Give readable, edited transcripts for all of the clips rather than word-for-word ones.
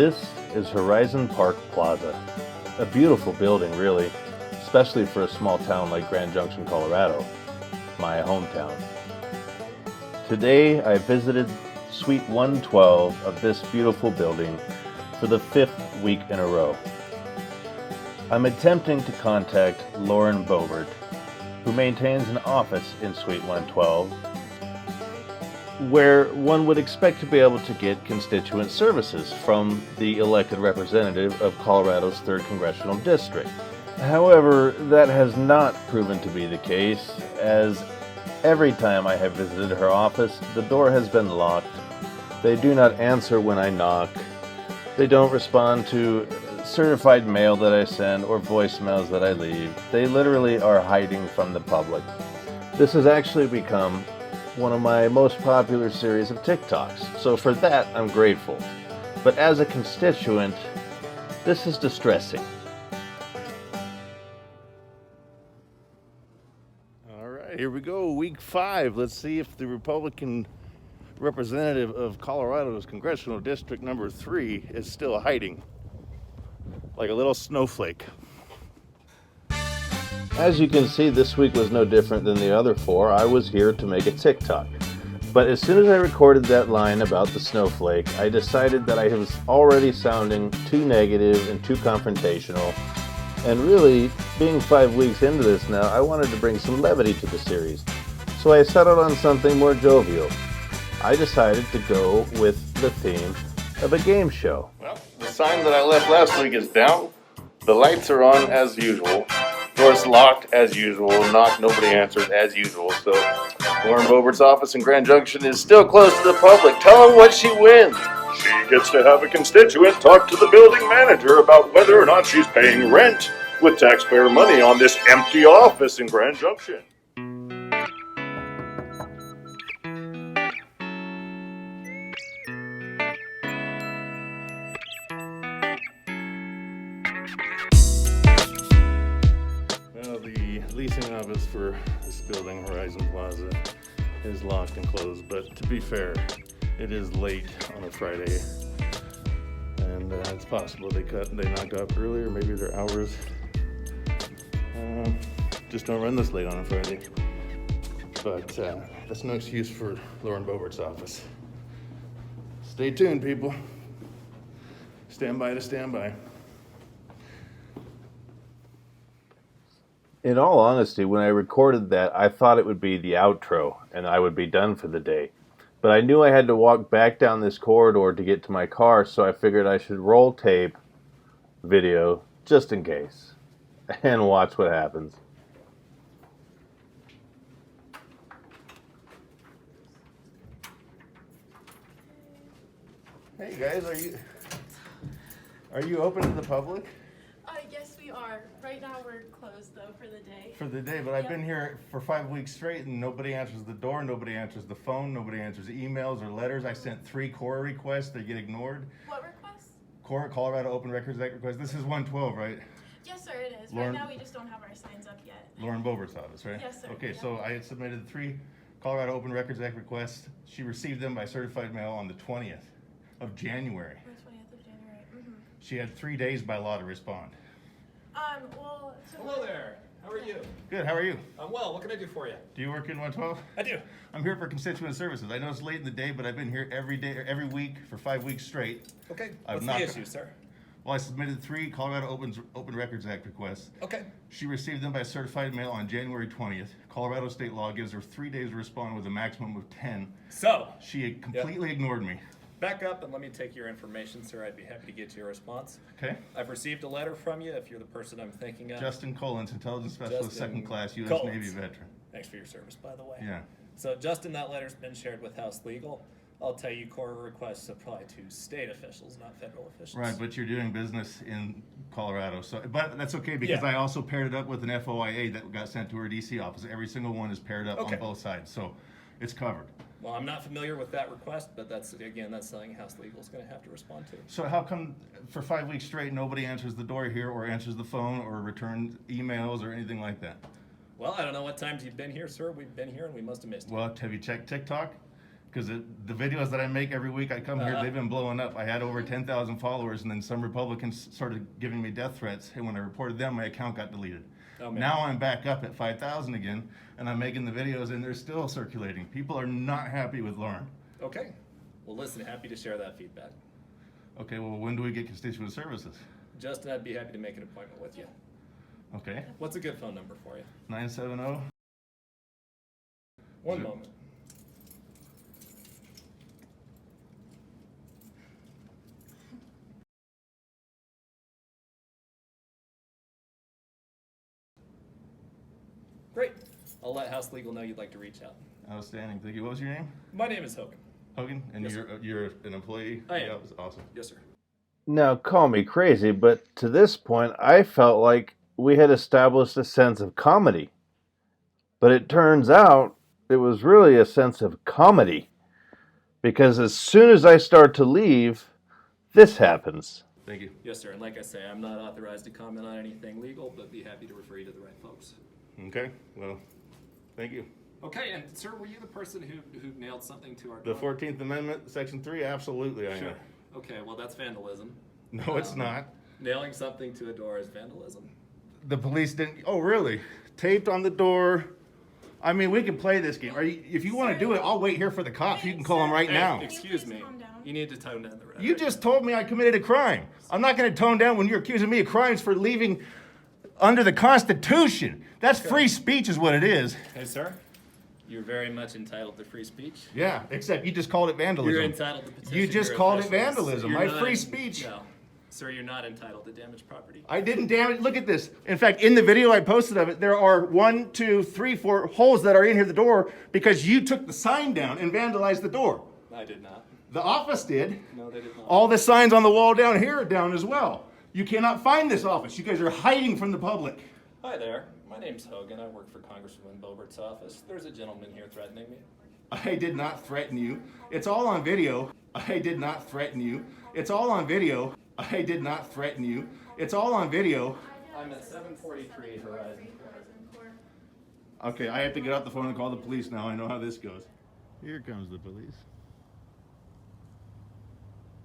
This is Horizon Park Plaza, a beautiful building really, especially for a small town like Grand Junction, Colorado, my hometown. Today I visited Suite 112 of this beautiful building for the 5th week in a row. I'm attempting to contact Lauren Boebert, who maintains an office in Suite 112, where one would expect to be able to get constituent services from the elected representative of Colorado's 3rd Congressional District. However, that has not proven to be the case, as every time I have visited her office, the door has been locked. They do not answer when I knock. They don't respond to certified mail that I send or voicemails that I leave. They literally are hiding from the public. This has actually become one of my most popular series of TikToks, so for that I'm grateful. But as a constituent, this is distressing. All right, here we go, week 5. Let's see if the Republican representative of Colorado's Congressional District number 3 is still hiding, like a little snowflake. As you can see, this week was no different than the other 4. I was here to make a TikTok. But as soon as I recorded that line about the snowflake, I decided that I was already sounding too negative and too confrontational. And really, being 5 weeks into this now, I wanted to bring some levity to the series. So I settled on something more jovial. I decided to go with the theme of a game show. Well, the sign that I left last week is down. The lights are on as usual. Door's locked as usual. Knock, nobody answers as usual. So Lauren Boebert's office in Grand Junction is still closed to the public. Tell her what she wins. She gets to have a constituent talk to the building manager about whether or not she's paying rent with taxpayer money on this empty office in Grand Junction. The leasing office for this building, Horizon Plaza, is locked and closed, but to be fair, it is late on a Friday, and it's possible they knocked off earlier. Maybe their hours just don't run this late on a Friday, but that's no excuse for Lauren Boebert's office. Stay tuned, people. Stand by to stand by. In all honesty, when I recorded that, I thought it would be the outro and I would be done for the day. But I knew I had to walk back down this corridor to get to my car, so I figured I should roll tape video just in case and watch what happens. Hey guys, are you open to the public? Yes, we are. Right now we're closed, though, for the day. For the day, but I've been here for 5 weeks straight, and nobody answers the door, nobody answers the phone, nobody answers emails or letters. I sent 3 CORA requests, they get ignored. What requests? CORA, Colorado Open Records Act request. This is 112, right? Yes, sir, it is. Lauren, right now we just don't have our signs up yet. Lauren Boebert's office, right? Yes, sir. Okay, so I had submitted 3 Colorado Open Records Act requests. She received them by certified mail on the 20th of January. The 20th of January. Mm-hmm. She had 3 days by law to respond. Well... Hello there. How are you? Good, how are you? I'm well. What can I do for you? Do you work in 112? I do. I'm here for constituent services. I know it's late in the day, but I've been here every day, every week for 5 weeks straight. Okay. I've What's the issue, sir? Well, I submitted 3 Colorado Open Records Act requests. Okay. She received them by certified mail on January 20th. Colorado state law gives her 3 days to respond with a maximum of 10. So, She completely ignored me. back up and let me take your information, sir. I'd be happy to get you a response. Okay. I've received a letter from you, if you're the person I'm thinking of. Justin Collins, Intelligence Specialist, Justin 2nd class, U.S. Collins. Navy veteran. Thanks for your service, by the way. Yeah. So, Justin, that letter's been shared with House Legal. I'll tell you, CORA requests apply to state officials, not federal officials. Right, but you're doing business in Colorado, so but that's okay because Yeah. I also paired it up with an FOIA that got sent to her DC office. Every single one is paired up Okay. on both sides, so it's covered. Well, I'm not familiar with that request, but that's, again, that's something House Legal is going to have to respond to. So how come for 5 weeks straight nobody answers the door here or answers the phone or returns emails or anything like that? Well, I don't know what times you've been here, sir. We've been here and we must have missed you. Well, have you checked TikTok? Because the videos that I make every week, I come here, they've been blowing up. I had over 10,000 followers, and then some Republicans started giving me death threats. And when I reported them, my account got deleted. Oh, man. Now I'm back up at 5,000 again, and I'm making the videos, and they're still circulating. People are not happy with Lauren. Okay. Well, listen, happy to share that feedback. Okay, well, when do we get constituent services? Justin, I'd be happy to make an appointment with you. Okay. What's a good phone number for you? 970. One moment. Great. I'll let House Legal know you'd like to reach out. Outstanding. Thank you. What was your name? My name is Hogan. Hogan? And Yes, you're an employee? I am. Yeah, that's awesome. Yes, sir. Now, call me crazy, but to this point, I felt like we had established a sense of comedy. But it turns out it was really a sense of comedy. Because as soon as I start to leave, this happens. Thank you. Yes, sir. And like I say, I'm not authorized to comment on anything legal, but be happy to refer you to the right folks. Okay, well, thank you. Okay, and sir, were you the person who nailed something to our The door? 14th Amendment, Section 3, absolutely I Sure. am. Okay, well that's vandalism. No, it's not. Nailing something to a door is vandalism. The police didn't, oh really? Taped on the door. I mean, we can play this game. If you want to do it, I'll wait here for the cops. You can call them right Hey, now. excuse Can you me. please calm down? You need to tone down the rhetoric. You just told me I committed a crime. I'm not going to tone down when you're accusing me of crimes for leaving under the Constitution. That's free speech is what it is. Hey, sir. You're very much entitled to free speech. Yeah, except you just called it vandalism. You're entitled to petition You just your called it officials. vandalism. You're My not- free speech. No. Sir, you're not entitled to damage property. I didn't damage. Look at this. In fact, in the video I posted of it, there are 1, 2, 3, 4 holes that are in here the door because you took the sign down and vandalized the door. I did not. The office did. No, they did not. All the signs on the wall down here are down as well. You cannot find this office. You guys are hiding from the public. Hi there. My name's Hogan. I work for Congresswoman Boebert's office. There's a gentleman here threatening me. I did not threaten you. It's all on video. I did not threaten you. It's all on video. I did not threaten you. It's all on video. I'm at 743 Horizon Park. Okay, I have to get off the phone and call the police now. I know how this goes. Here comes the police.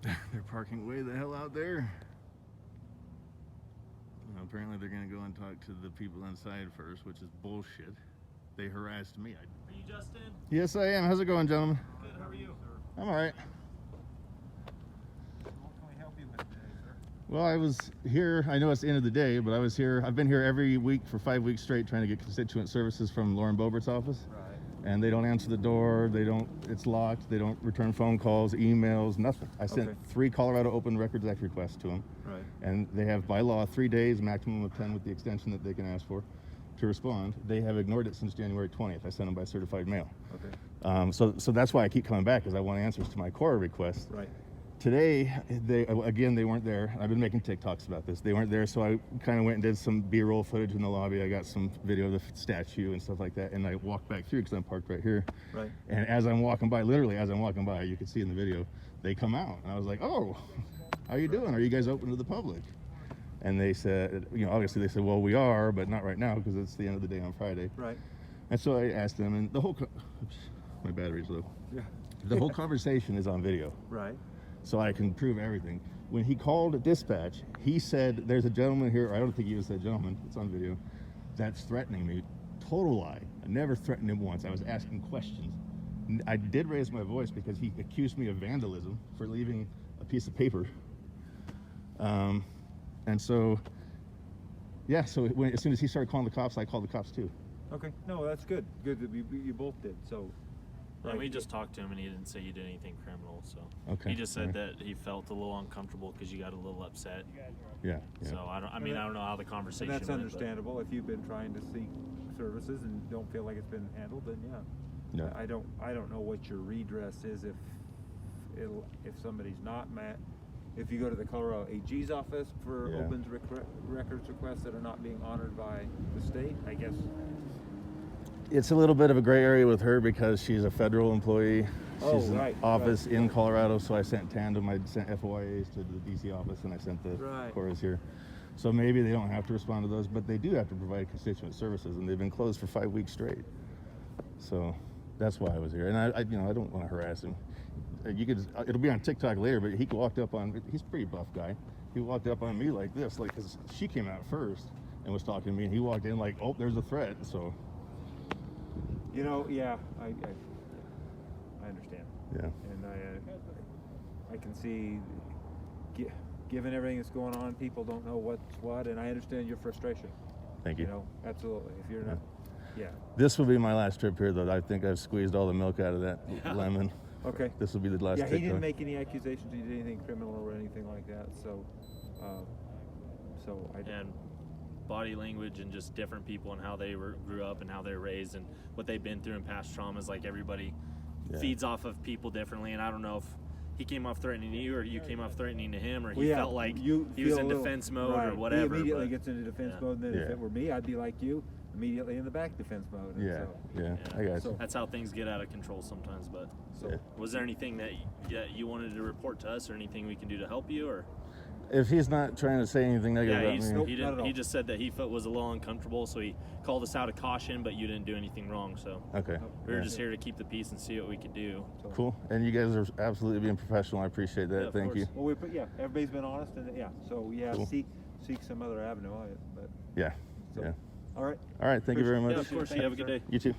They're parking way the hell out there. Well, apparently they're going to go and talk to the people inside first, which is bullshit. They harassed me. Are you Justin? Yes, I am. How's it going, gentlemen? Good, how are you? I'm all right. What can we help you with today, sir? Well, I was here. I know it's the end of the day, but I was here. I've been here every week for 5 weeks straight trying to get constituent services from Lauren Boebert's office. Right. And they don't answer the door. They don't. It's locked. They don't return phone calls, emails, nothing. I sent Okay. 3 Colorado Open Records Act requests to them, Right. and they have by law 3 days, maximum of 10 with the extension that they can ask for, to respond. They have ignored it since January 20th. I sent them by certified mail. Okay. So that's why I keep coming back, because I want answers to my core requests. Right. Today, they weren't there. I've been making TikToks about this. They weren't there, so I kind of went and did some B-roll footage in the lobby. I got some video of the statue and stuff like that, and I walked back through because I'm parked right here. Right. And as I'm walking by, literally as I'm walking by, you can see in the video, they come out, and I was like, "Oh, how you doing? Are you guys open to the public?" And they said, obviously they said, "Well, we are, but not right now because it's the end of the day on Friday." Right. And so I asked them, and the whole oops, my battery's low. Yeah. The whole conversation is on video. Right. So I can prove everything. When he called dispatch, he said, "There's a gentleman here," or I don't think he even said gentleman, it's on video, "that's threatening me." Total lie. I never threatened him once. I was asking questions. I did raise my voice because he accused me of vandalism for leaving a piece of paper. And so, yeah, so as soon as he started calling the cops, I called the cops too. Okay. No, that's good. Good that you both did. So. And we just talked to him, and he didn't say you did anything criminal. So Okay. he just said Alright. that he felt a little uncomfortable because you got a little upset. Yeah. So I don't know how the And conversation. that's went, but- understandable. If you've been trying to seek services and don't feel like it's been handled, then yeah. Yeah. I don't know what your redress is if somebody's not met. If you go to the Colorado AG's office for Yeah. opens records requests that are not being honored by the state, I guess. It's a little bit of a gray area with her because she's a federal employee. Oh, She's an right, office right. in Colorado, so I sent tandem. I sent FOIAs to the DC office, and I sent the Right. Coras here. So maybe they don't have to respond to those, but they do have to provide constituent services, and they've been closed for 5 weeks straight. So That's why I was here, and I don't want to harass him. You could, it'll be on TikTok later, but he walked up on. He's a pretty buff guy. He walked up on me like this, like, because she came out first and was talking to me, and he walked in like, oh, there's a threat. So, You know, yeah, I understand. yeah. And I can see, given everything that's going on, people don't know what's what, and I understand your frustration. Thank you. You know, absolutely. If you're not, yeah. This will be my last trip here, though. I think I've squeezed all the milk out of that lemon. Okay. This will be the last. Yeah, he TikTok. didn't make any accusations. He did anything criminal or anything like that. So, And body language and just different people and how they grew up and how they're raised and what they've been through in past traumas. Like everybody feeds off of people differently, and I don't know if he came off threatening you or you came off threatening to him, or he felt like he was in defense mode or whatever. He immediately gets into defense mode, and then if Yeah. it were me, I'd be like you, immediately in the back defense mode. And Yeah, so, yeah, I got you. That's how things get out of control sometimes. But So, was there anything that you wanted to report to us, or anything we can do to help you, or? If he's not trying to say anything negative about me, Nope, he not at didn't. all. He just said that he was a little uncomfortable, so he called us out of caution. But you didn't do anything wrong, so okay, we were yeah. just here to keep the peace and see what we could do. Cool. And you guys are absolutely being professional. I appreciate that. Yeah, of Thank you. course. well, everybody's been honest, and so Cool. seek some other avenue. But Yeah, so, yeah. all right. All right. Thank you very much. Yeah, of course. You have a good day. You too.